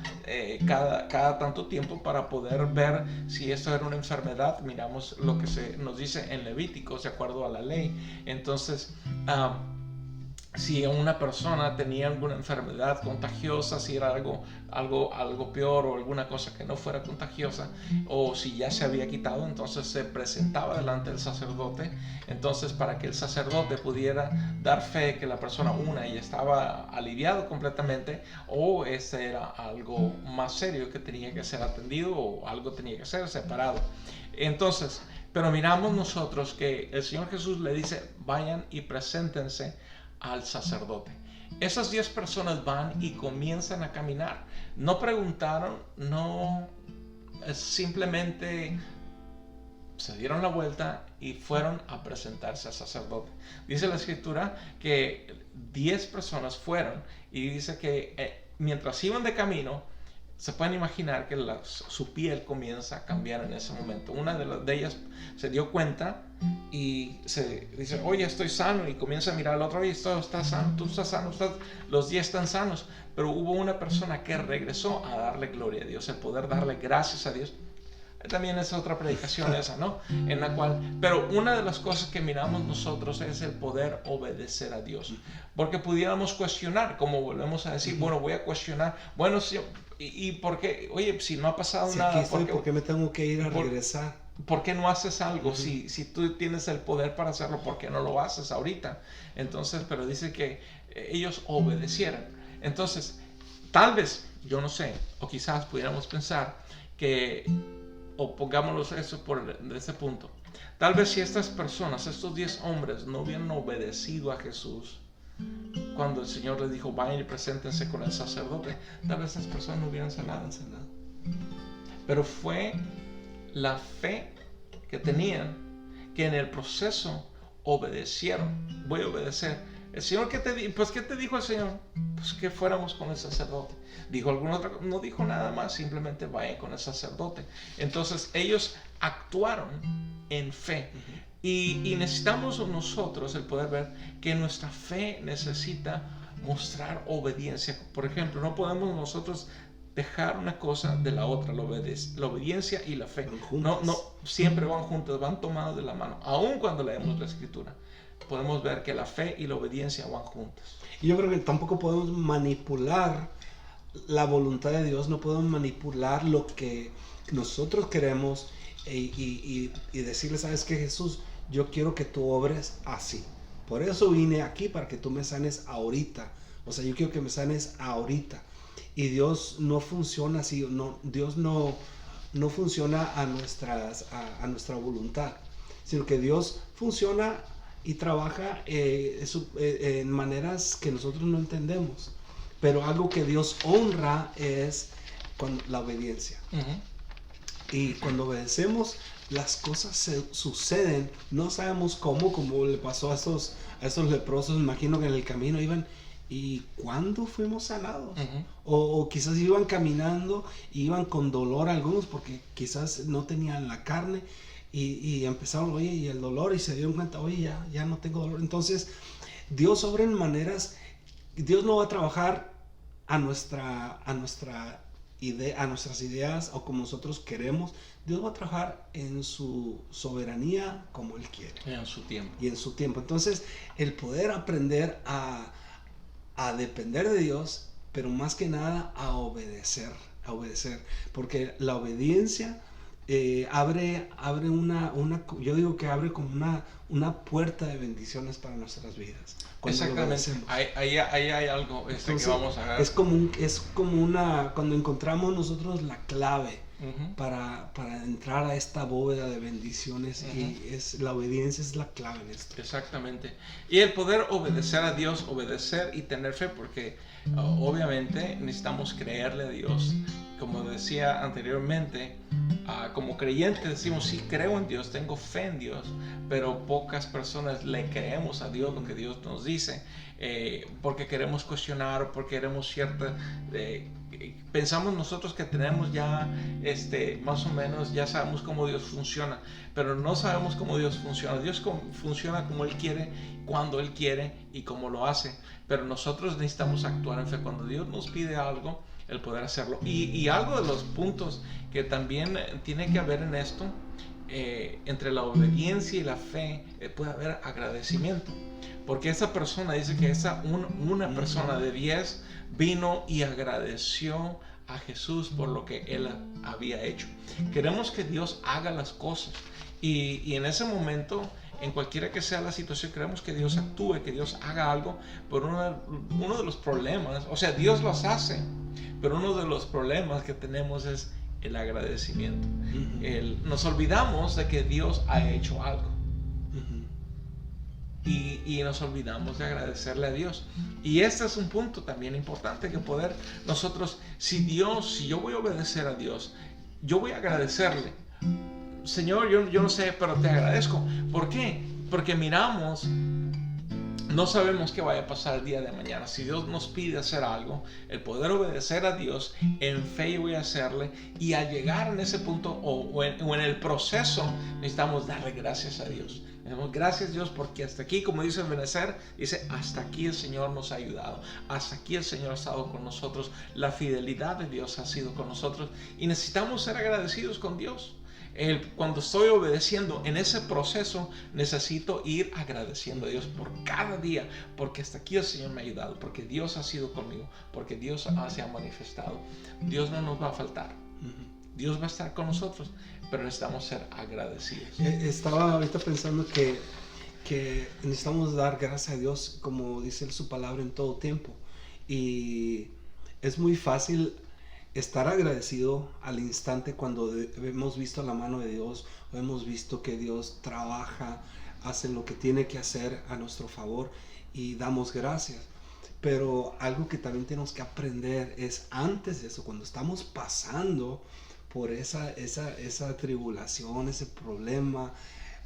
cada tanto tiempo para poder ver si esto era una enfermedad. Miramos lo que nos dice en Levíticos de acuerdo a la ley. Entonces si una persona tenía alguna enfermedad contagiosa, si era algo peor o alguna cosa que no fuera contagiosa, o si ya se había quitado, entonces se presentaba delante del sacerdote. Entonces, para que el sacerdote pudiera dar fe que la persona ya estaba aliviado completamente, o era algo más serio que tenía que ser atendido, o algo tenía que ser separado. Entonces, pero miramos nosotros que el Señor Jesús le dice, vayan y preséntense al sacerdote. Esas 10 personas van y comienzan a caminar. No preguntaron, no, simplemente se dieron la vuelta y fueron a presentarse al sacerdote. Dice la escritura que 10 personas fueron, y dice que mientras iban de camino, se pueden imaginar que su piel comienza a cambiar en ese momento. Una de ellas se dio cuenta y se dice, oye, estoy sano, y comienza a mirar al otro, oye, todo está sano, tú estás sano, los 10 están sanos. Pero hubo una persona que regresó a darle gloria a Dios, el poder darle gracias a Dios. También es otra predicación esa, ¿no? En la cual, pero una de las cosas que miramos nosotros es el poder obedecer a Dios, porque pudiéramos cuestionar, como volvemos a decir, bueno, voy a cuestionar, bueno, si, y por qué, oye, si no ha pasado si nada, ¿por qué me tengo que ir a regresar? ¿Por qué no haces algo? Si tú tienes el poder para hacerlo, ¿por qué no lo haces ahorita? Entonces, pero dice que ellos obedecieron. Entonces, tal vez, yo no sé, o quizás pudiéramos pensar que, o pongámoslo eso de ese punto, tal vez si estas personas, estos 10 hombres, no hubieran obedecido a Jesús cuando el Señor les dijo, vayan y preséntense con el sacerdote, tal vez esas personas no hubieran sanado. Pero fue la fe que tenían, que en el proceso obedecieron. Voy a obedecer. El Señor, ¿qué te dijo el Señor? Pues que fuéramos con el sacerdote. ¿Dijo alguna otra cosa? No dijo nada más, simplemente vayan con el sacerdote. Entonces ellos actuaron en fe. Y necesitamos nosotros el poder ver que nuestra fe necesita mostrar obediencia. Por ejemplo, no podemos nosotros dejar una cosa de la otra, la obediencia y la fe. No, siempre van juntas, van tomadas de la mano. Aun cuando leemos la escritura, podemos ver que la fe y la obediencia van juntas. Y yo creo que tampoco podemos manipular la voluntad de Dios, no podemos manipular lo que nosotros queremos y decirle, ¿sabes qué, Jesús? Yo quiero que tú obres así. Por eso vine aquí, para que tú me sanes ahorita. O sea, yo quiero que me sanes ahorita. Y Dios no funciona así. Dios no funciona a nuestra voluntad, sino que Dios funciona y trabaja en maneras que nosotros no entendemos. Pero algo que Dios honra es la obediencia. Y cuando obedecemos, las cosas suceden. No sabemos cómo, como le pasó a esos leprosos. Me imagino que en el camino iban, ¿y cuándo fuimos sanados? O quizás iban caminando y iban con dolor algunos, porque quizás no tenían la carne. Y empezaron, oye, y el dolor, y se dieron cuenta, oye, ya no tengo dolor. Entonces, Dios obra en maneras. Dios no va a trabajar a nuestras ideas o como nosotros queremos. Dios va a trabajar en su soberanía como Él quiere. En su tiempo. Y en su tiempo. Entonces, el poder aprender a depender de Dios, pero más que nada a obedecer. Porque la obediencia abre yo digo que abre como una puerta de bendiciones para nuestras vidas. Exactamente. Ahí hay algo Entonces, que vamos a ver. Es como cuando encontramos nosotros la clave para entrar a esta bóveda de bendiciones, y la obediencia es la clave en esto. Exactamente. Y el poder obedecer a Dios, obedecer y tener fe, porque obviamente necesitamos creerle a Dios. Como decía anteriormente, como creyentes decimos, sí, creo en Dios, tengo fe en Dios, pero pocas personas le creemos a Dios lo que Dios nos dice, porque queremos cuestionar, porque queremos pensamos nosotros que tenemos ya más o menos, ya sabemos cómo Dios funciona, pero no sabemos cómo Dios funciona. Dios funciona como Él quiere, cuando Él quiere y cómo lo hace, pero nosotros necesitamos actuar en fe. Cuando Dios nos pide algo, el poder hacerlo. Y algo de los puntos que también tiene que haber en esto, entre la obediencia y la fe, puede haber agradecimiento, porque esa persona dice que una persona de 10 vino y agradeció a Jesús por lo que Él había hecho. Queremos que Dios haga las cosas, y en ese momento, en cualquiera que sea la situación, queremos que Dios actúe, que Dios haga algo. Pero uno de los problemas, o sea, Dios los hace, pero uno de los problemas que tenemos es el agradecimiento. Nos olvidamos de que Dios ha hecho algo. y nos olvidamos de agradecerle a Dios. Y este es un punto también importante, que poder nosotros, si yo voy a obedecer a Dios, yo voy a agradecerle. Señor, yo no sé, pero te agradezco. ¿Por qué? Porque miramos, no sabemos qué vaya a pasar el día de mañana. Si Dios nos pide hacer algo, el poder obedecer a Dios en fe, yo voy a hacerle. Y al llegar en ese punto o en el proceso, necesitamos darle gracias a Dios. Gracias, Dios, porque hasta aquí, como dice el Benecer, dice, hasta aquí el Señor nos ha ayudado, hasta aquí el Señor ha estado con nosotros, la fidelidad de Dios ha sido con nosotros, y necesitamos ser agradecidos con Dios. Cuando estoy obedeciendo en ese proceso, necesito ir agradeciendo a Dios por cada día, porque hasta aquí el Señor me ha ayudado, porque Dios ha sido conmigo, porque Dios se ha manifestado. Dios no nos va a faltar, Dios va a estar con nosotros, pero necesitamos ser agradecidos. Estaba ahorita pensando que necesitamos dar gracias a Dios, como dice su palabra, en todo tiempo. Y es muy fácil estar agradecido al instante cuando hemos visto la mano de Dios, o hemos visto que Dios trabaja, hace lo que tiene que hacer a nuestro favor, y damos gracias. Pero algo que también tenemos que aprender es, antes de eso, cuando estamos pasando por esa tribulación, ese problema,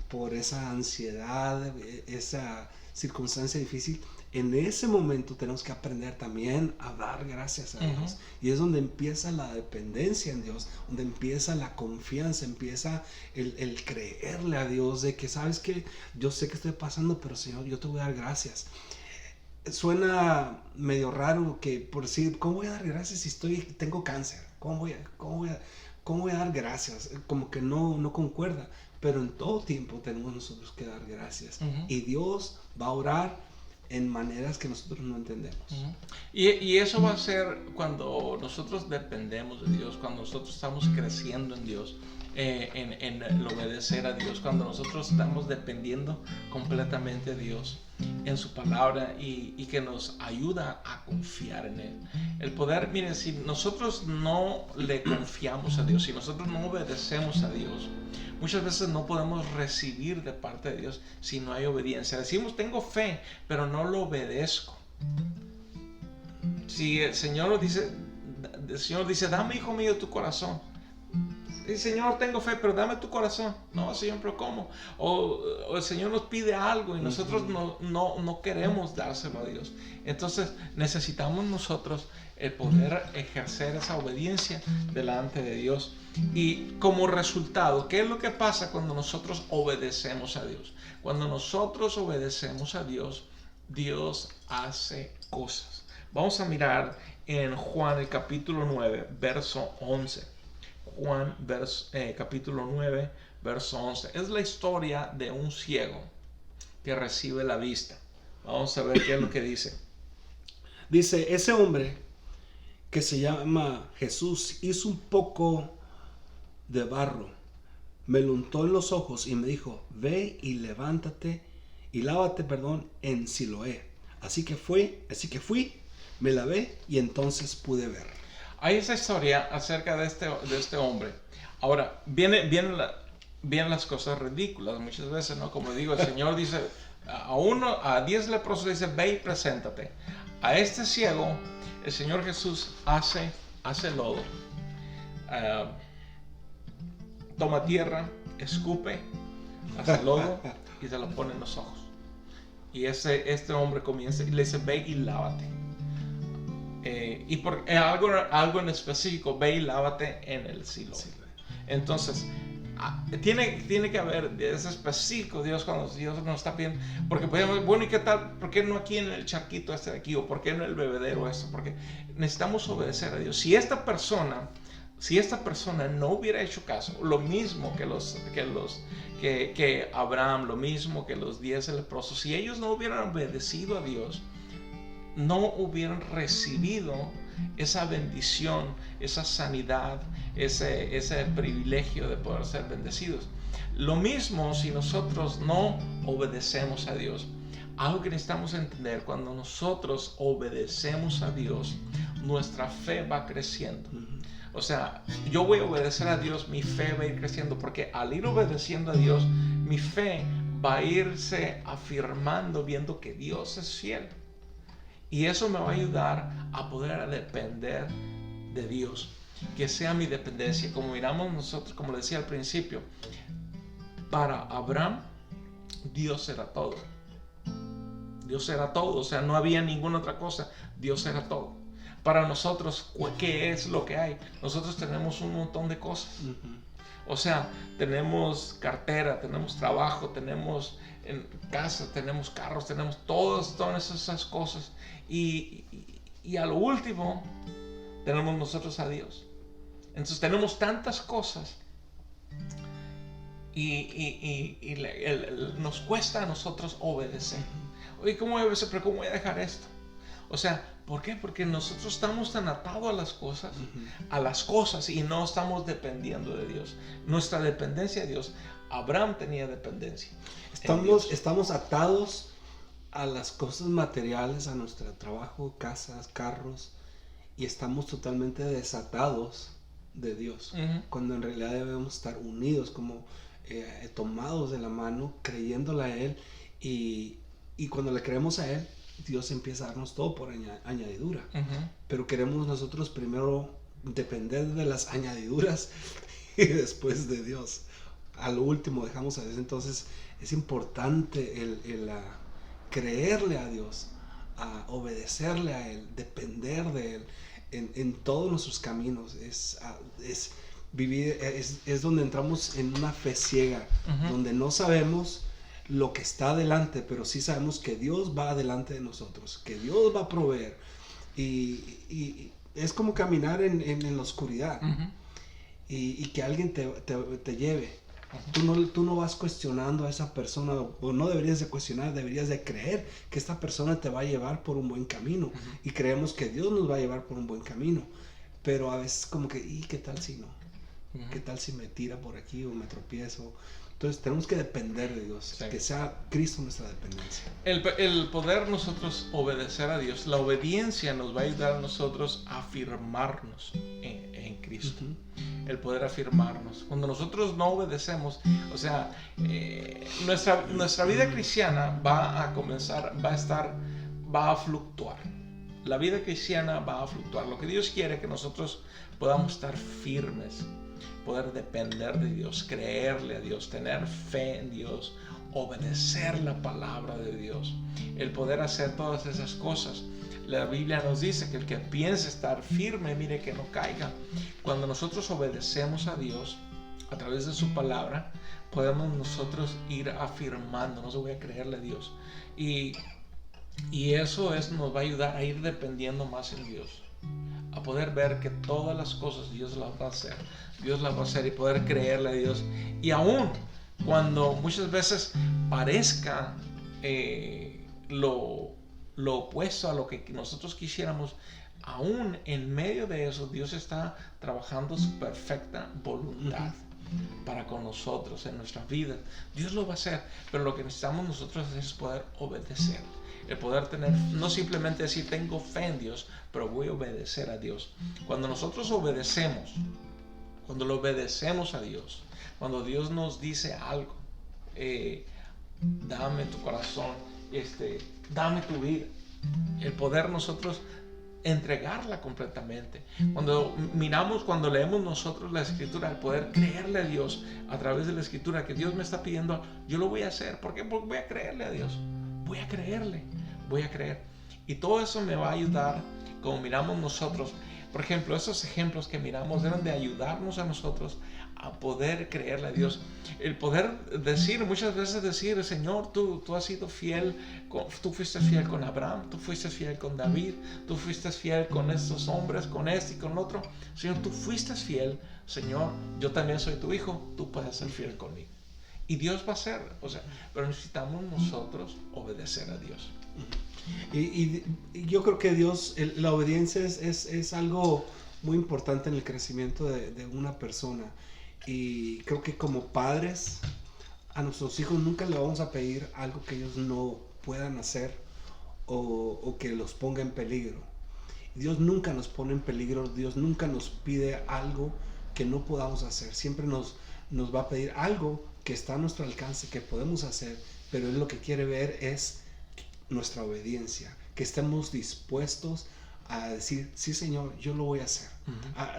por esa ansiedad, esa circunstancia difícil, en ese momento tenemos que aprender también a dar gracias a Dios. Y es donde empieza la dependencia en Dios, donde empieza la confianza, empieza el creerle a Dios de que, ¿sabes qué? Yo sé que estoy pasando, pero Señor, yo te voy a dar gracias. Suena medio raro que por decir, ¿cómo voy a dar gracias si tengo cáncer? ¿Cómo voy a dar gracias? Como que no concuerda. Pero en todo tiempo tenemos nosotros que dar gracias. Y Dios va a orar en maneras que nosotros no entendemos. Y eso va a ser cuando nosotros dependemos de Dios, cuando nosotros estamos creciendo en Dios, en el obedecer a Dios, cuando nosotros estamos dependiendo completamente de Dios en su palabra, y que nos ayuda a confiar en Él. El poder, miren, si nosotros no le confiamos a Dios, si nosotros no obedecemos a Dios, muchas veces no podemos recibir de parte de Dios si no hay obediencia. Decimos, tengo fe, pero no lo obedezco. Si el Señor dice, dame, hijo mío, tu corazón. Sí, Señor, tengo fe, pero dame tu corazón. No, Señor, pero ¿cómo? O el Señor nos pide algo y nosotros no queremos dárselo a Dios. Entonces necesitamos nosotros el poder ejercer esa obediencia delante de Dios. Y como resultado, ¿qué es lo que pasa cuando nosotros obedecemos a Dios? Cuando nosotros obedecemos a Dios, Dios hace cosas. Vamos a mirar en Juan el capítulo 9, verso 11. Juan capítulo 9, verso 11. Es la historia de un ciego que recibe la vista. Vamos a ver qué es lo que dice. Dice, ese hombre que se llama Jesús hizo un poco de barro, me lo untó en los ojos y me dijo, ve y lávate en Siloé. Así que fui, me lavé y entonces pude ver. Hay esa historia acerca de este hombre. Ahora, vienen las cosas ridículas muchas veces, ¿no? Como digo, el Señor dice, a 10 leprosos dice, ve y preséntate. A este ciego, el Señor Jesús hace lodo. Toma tierra, escupe, hace lodo y se lo pone en los ojos. Y este hombre comienza y le dice, ve y lávate. Y por algo en específico, ve y lávate en el Siloé. Entonces, tiene que haber, es específico Dios cuando Dios nos está pidiendo. Porque podemos, bueno, ¿y qué tal? ¿Por qué no aquí en el charquito de aquí? ¿O por qué no en el bebedero esto? Porque necesitamos obedecer a Dios. Si esta persona no hubiera hecho caso, lo mismo que Abraham, lo mismo que los 10 leprosos, si ellos no hubieran obedecido a Dios, no hubieran recibido esa bendición, esa sanidad, ese privilegio de poder ser bendecidos. Lo mismo si nosotros no obedecemos a Dios. Algo que necesitamos entender, cuando nosotros obedecemos a Dios, nuestra fe va creciendo. O sea, yo voy a obedecer a Dios, mi fe va a ir creciendo, porque al ir obedeciendo a Dios, mi fe va a irse afirmando viendo que Dios es fiel. Y eso me va a ayudar a poder depender de Dios. Que sea mi dependencia. Como miramos nosotros, como decía al principio, para Abraham, Dios era todo. Dios era todo, o sea, no había ninguna otra cosa. Dios era todo. Para nosotros, ¿qué es lo que hay? Nosotros tenemos un montón de cosas. O sea, tenemos cartera, tenemos trabajo, tenemos casa, tenemos carros, tenemos todas esas cosas. Y a lo último, tenemos nosotros a Dios. Entonces tenemos tantas cosas y nos cuesta a nosotros obedecer. Oye, ¿cómo voy a obedecer? ¿Pero cómo voy a dejar esto? O sea, ¿por qué? Porque nosotros estamos tan atados a las cosas y no estamos dependiendo de Dios. Nuestra dependencia de Dios, Abraham tenía dependencia. Estamos atados a las cosas materiales, a nuestro trabajo, casas, carros, y estamos totalmente desatados de Dios, cuando en realidad debemos estar unidos, como tomados de la mano, creyéndole a Él, y cuando le creemos a Él, Dios empieza a darnos todo por añadidura. Pero queremos nosotros primero depender de las añadiduras y después de Dios. A lo último dejamos a Dios. Entonces es importante el creerle a Dios, a obedecerle a Él, depender de Él en todos nuestros caminos. Es vivir, es donde entramos en una fe ciega, donde no sabemos lo que está adelante, pero sí sabemos que Dios va adelante de nosotros, que Dios va a proveer, y es como caminar en la oscuridad, y que alguien te lleve. Tú no vas cuestionando a esa persona, o no deberías de cuestionar, deberías de creer que esta persona te va a llevar por un buen camino, y creemos que Dios nos va a llevar por un buen camino, pero a veces como que, ¿y qué tal si no? ¿Qué tal si me tira por aquí o me tropiezo? Entonces tenemos que depender de Dios, sí, que sea Cristo nuestra dependencia. El poder nosotros obedecer a Dios, la obediencia nos va a ayudar a nosotros a afirmarnos en Cristo. El poder afirmarnos. Cuando nosotros no obedecemos, o sea, nuestra vida cristiana va a fluctuar. La vida cristiana va a fluctuar. Lo que Dios quiere es que nosotros podamos estar firmes, poder depender de Dios, creerle a Dios, tener fe en Dios, obedecer la palabra de Dios, el poder hacer todas esas cosas. La Biblia nos dice que el que piense estar firme, mire que no caiga. Cuando nosotros obedecemos a Dios a través de su palabra, podemos nosotros ir afirmándonos, voy a creerle a Dios, y eso nos va a ayudar a ir dependiendo más en Dios, a poder ver que todas las cosas Dios las va a hacer. Dios las va a hacer, y poder creerle a Dios. Y aún cuando muchas veces parezca lo opuesto a lo que nosotros quisiéramos, aún en medio de eso Dios está trabajando su perfecta voluntad para con nosotros en nuestras vidas. Dios lo va a hacer, pero lo que necesitamos nosotros es poder obedecer. El poder tener, no simplemente decir tengo fe en Dios, pero voy a obedecer a Dios. Cuando nosotros obedecemos, cuando lo obedecemos a Dios, cuando Dios nos dice algo, dame tu corazón, dame tu vida, el poder nosotros entregarla completamente. Cuando leemos nosotros la Escritura, el poder creerle a Dios a través de la Escritura, que Dios me está pidiendo, yo lo voy a hacer. ¿Por qué? Porque voy a creerle a Dios. Voy a creerle, voy a creer. Y todo eso me va a ayudar, como miramos nosotros. Por ejemplo, esos ejemplos que miramos deben de ayudarnos a nosotros a poder creerle a Dios. El poder muchas veces decir, Señor, tú has sido fiel, tú fuiste fiel con Abraham, tú fuiste fiel con David, tú fuiste fiel con estos hombres, con este y con otro. Señor, tú fuiste fiel, Señor, yo también soy tu hijo, tú puedes ser fiel conmigo. Y Dios va a ser, pero necesitamos nosotros obedecer a Dios. Y yo creo que Dios, la obediencia es algo muy importante en el crecimiento de una persona. Y creo que como padres, a nuestros hijos nunca le vamos a pedir algo que ellos no puedan hacer o que los ponga en peligro. Dios nunca nos pone en peligro, Dios nunca nos pide algo que no podamos hacer. Siempre nos va a pedir algo que está a nuestro alcance, que podemos hacer, pero Él lo que quiere ver es nuestra obediencia, que estemos dispuestos a decir, sí Señor, yo lo voy a hacer,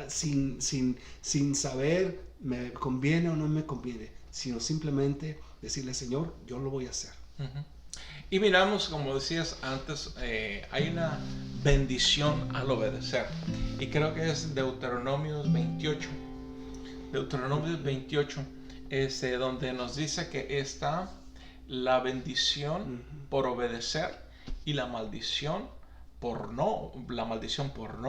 sin saber me conviene o no me conviene, sino simplemente decirle, Señor, yo lo voy a hacer. Y miramos, como decías antes, hay una bendición al obedecer, y creo que es Deuteronomios 28, donde nos dice que está la bendición por obedecer y la maldición por no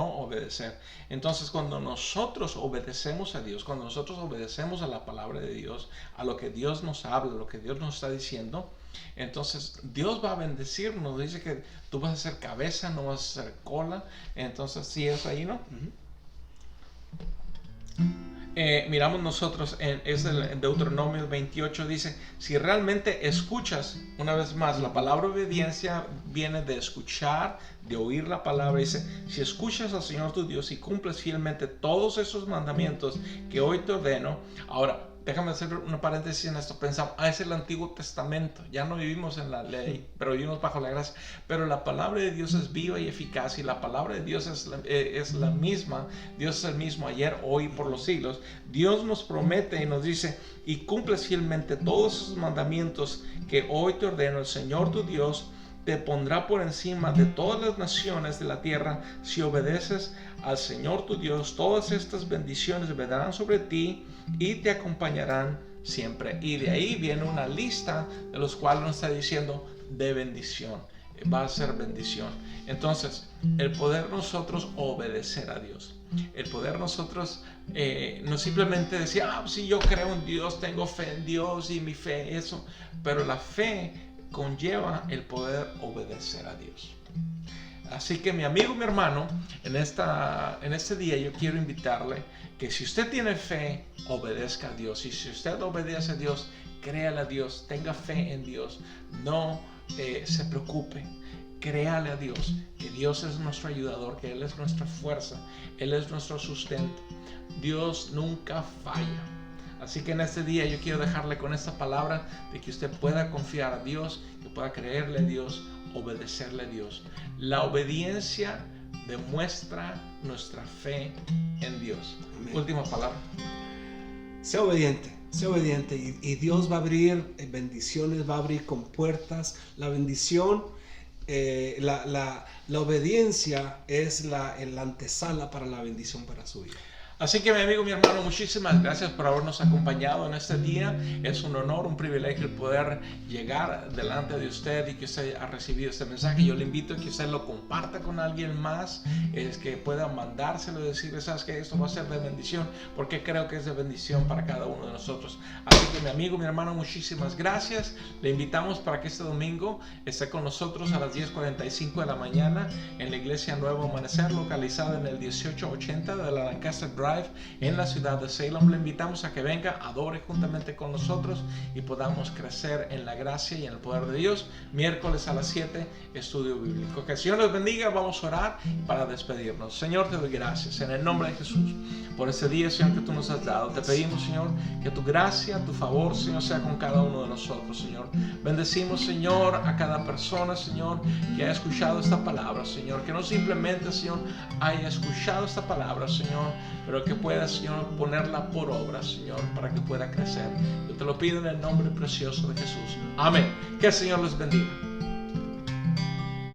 obedecer. Entonces, cuando nosotros obedecemos a Dios, cuando nosotros obedecemos a la palabra de Dios, a lo que Dios nos habla, a lo que Dios nos está diciendo, entonces Dios va a bendecirnos. Dice que tú vas a ser cabeza, no vas a ser cola. Entonces, sí es ahí, ¿no? Miramos nosotros en Deuteronomio 28, dice, si realmente escuchas, una vez más, la palabra obediencia viene de escuchar, de oír la palabra. Dice, si escuchas al Señor tu Dios y cumples fielmente todos esos mandamientos que hoy te ordeno. Ahora, déjame hacer una paréntesis en esto. Pensamos, es el Antiguo Testamento, ya no vivimos en la ley, pero vivimos bajo la gracia. Pero la palabra de Dios es viva y eficaz, y la palabra de Dios es la misma. Dios es el mismo ayer, hoy y por los siglos. Dios nos promete y nos dice, y cumples fielmente todos esos mandamientos que hoy te ordeno. El Señor tu Dios te pondrá por encima de todas las naciones de la tierra. Si obedeces al Señor tu Dios, todas estas bendiciones vendrán sobre ti y te acompañarán siempre. Y de ahí viene una lista de los cuales nos está diciendo de bendición. Va a ser bendición. Entonces, el poder nosotros obedecer a Dios, el poder nosotros no simplemente decir, sí, yo creo en Dios, tengo fe en Dios y mi fe, eso, pero la fe conlleva el poder obedecer a Dios. Así que mi amigo, mi hermano, en este día yo quiero invitarle que si usted tiene fe, obedezca a Dios. Y si usted obedece a Dios, créale a Dios, tenga fe en Dios, no se preocupe, créale a Dios, que Dios es nuestro ayudador, que Él es nuestra fuerza, Él es nuestro sustento. Dios nunca falla. Así que en este día yo quiero dejarle con esta palabra de que usted pueda confiar a Dios, que pueda creerle a Dios, obedecerle a Dios. La obediencia demuestra nuestra fe en Dios. Amén. Última palabra. Sea obediente y Dios va a abrir bendiciones, va a abrir compuertas. La bendición, la obediencia es la antesala para la bendición para su vida. Así que mi amigo, mi hermano, muchísimas gracias por habernos acompañado en este día. Es un honor, un privilegio el poder llegar delante de usted y que usted ha recibido este mensaje. Yo le invito a que usted lo comparta con alguien más, que pueda mandárselo y decirle, sabes que esto va a ser de bendición, porque creo que es de bendición para cada uno de nosotros. Así que mi amigo, mi hermano, muchísimas gracias. Le invitamos para que este domingo esté con nosotros a las 10:45 de la mañana en la Iglesia Nuevo Amanecer, localizada en el 1880 de la Lancaster Drive, en la ciudad de Salem. Le invitamos a que venga, adore juntamente con nosotros y podamos crecer en la gracia y en el poder de Dios. Miércoles a las 7, estudio bíblico. Que el Señor les bendiga. Vamos a orar para despedirnos. Señor, te doy gracias en el nombre de Jesús por este día, Señor, que tú nos has dado. Te pedimos, Señor, que tu gracia, tu favor, Señor, sea con cada uno de nosotros, Señor. Bendecimos, Señor, a cada persona, Señor, que haya escuchado esta palabra, Señor, que no simplemente, Señor, haya escuchado esta palabra, Señor, pero que pueda, Señor, ponerla por obra, Señor, para que pueda crecer. Yo te lo pido en el nombre precioso de Jesús. Amén. Que el Señor les bendiga.